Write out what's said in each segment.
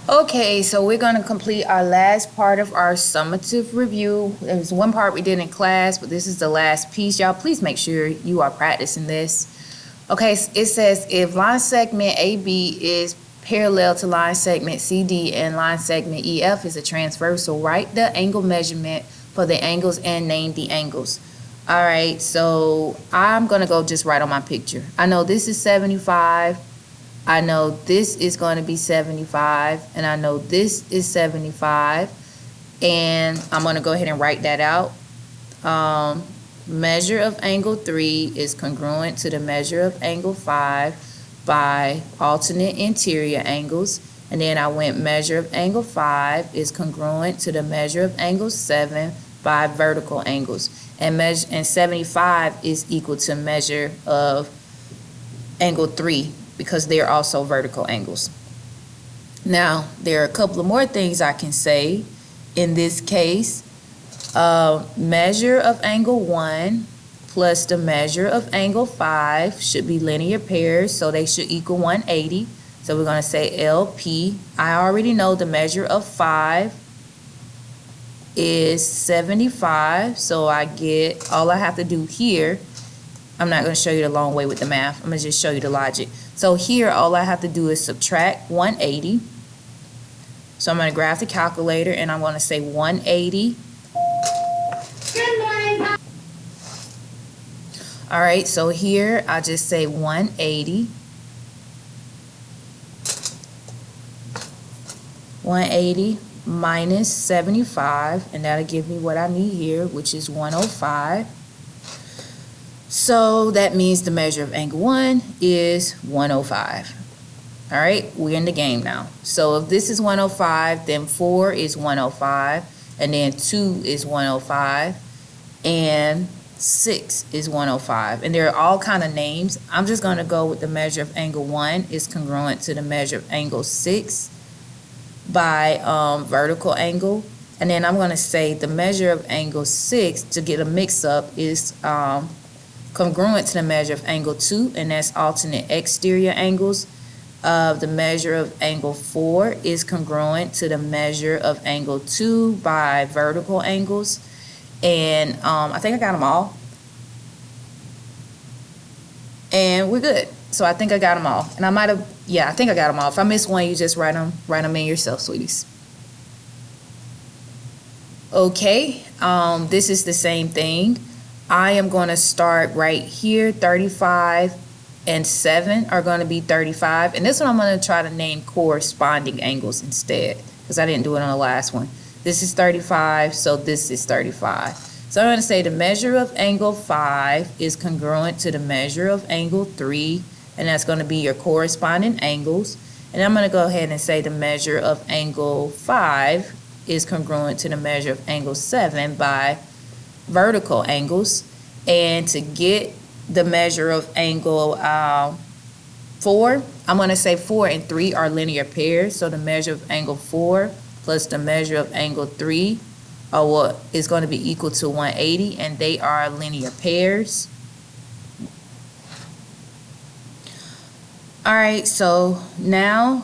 Okay, so we're going to complete our last part of our summative review. There's one part we did in class, but this is the last piece. Y'all, please make sure you are practicing this. Okay, it says if line segment AB is parallel to line segment CD and line segment EF is a transversal, write the angle measurement for the angles and name the angles. All right, so I'm going to go just right on my picture. I know this is 75. I know this is going to be 75, and I know this is 75, and I'm going to go ahead and write that out. Measure of angle 3 is congruent to the measure of angle 5 by alternate interior angles, and then I went measure of angle 5 is congruent to the measure of angle 7 by vertical angles, and 75 is equal to measure of angle 3 because they're also vertical angles. Now, there are a couple of more things I can say in this case. Measure of angle 1 plus the measure of angle 5 should be linear pairs, so they should equal 180. So we're going to say LP. I already know the measure of 5 is 75, so I get, all I have to do here, I'm not going to show you the long way with the math. I'm going to just show you the logic. So here, all I have to do is subtract 180. So I'm going to graph the calculator, and I'm going to say 180. Good morning, Pop. All right, so here, I just say 180. 180 minus 75, and that'll give me what I need here, which is 105. So that means the measure of angle 1 is 105. All right, we're in the game now. So if this is 105, then 4 is 105, and then 2 is 105, and 6 is 105. And there are all kind of names. I'm just going to go with the measure of angle 1 is congruent to the measure of angle 6 by vertical angle. And then I'm going to say the measure of angle 6, to get a mix-up, is congruent to the measure of angle 2, and that's alternate exterior angles. The measure of angle 4 is congruent to the measure of angle 2 by vertical angles. And I think I got them all. And we're good. So I think I got them all. And I might have, yeah, I think I got them all. If I miss one, you just write them in yourself, sweeties. Okay, this is the same thing. I am going to start right here. 35 and 7 are going to be 35. And this one I'm going to try to name corresponding angles instead, because I didn't do it on the last one. This is 35, so this is 35. So I'm going to say the measure of angle 5 is congruent to the measure of angle 3, and that's going to be your corresponding angles. And I'm going to go ahead and say the measure of angle 5 is congruent to the measure of angle 7 by vertical angles. And to get the measure of angle 4, I'm going to say 4 and 3 are linear pairs. So the measure of angle 4 plus the measure of angle 3 are what is going to be equal to 180, and they are linear pairs. All right, so now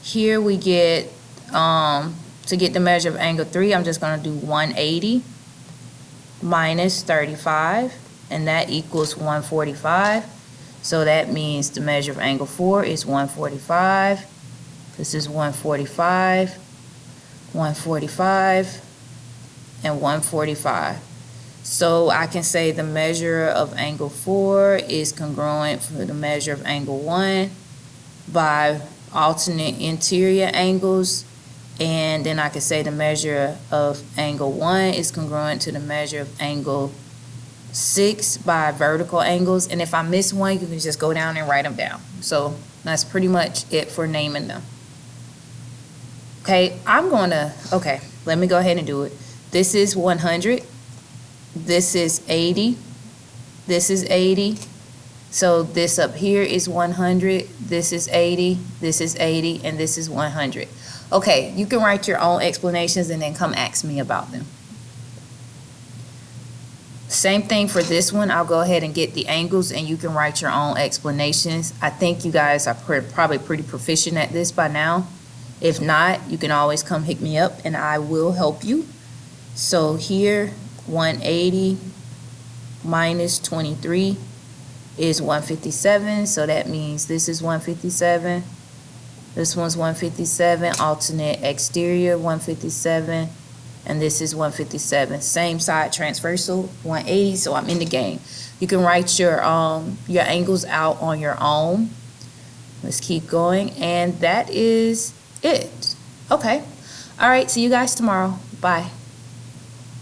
here we get, to get the measure of angle 3, I'm just going to do 180 minus 35, and that equals 145. So that means the measure of angle 4 is 145. This is 145, 145, and 145. So I can say the measure of angle 4 is congruent for the measure of angle 1 by alternate interior angles. And then I can say the measure of angle 1 is congruent to the measure of angle 6 by vertical angles. And if I miss one, you can just go down and write them down. So that's pretty much it for naming them. Okay, okay, let me go ahead and do it. This is 100. This is 80. This is 80. So this up here is 100. This is 80. This is 80. And this is 100. Okay, you can write your own explanations and then come ask me about them. Same thing for this one. I'll go ahead and get the angles and you can write your own explanations. I think you guys are probably pretty proficient at this by now. If not, you can always come hit me up and I will help you. So here, 180 minus 23 is 157. So that means this is 157. This one's 157, alternate exterior 157. And this is 157. Same side transversal, 180, so I'm in the game. You can write your angles out on your own. Let's keep going, and that is it. Okay. All right, see you guys tomorrow. Bye.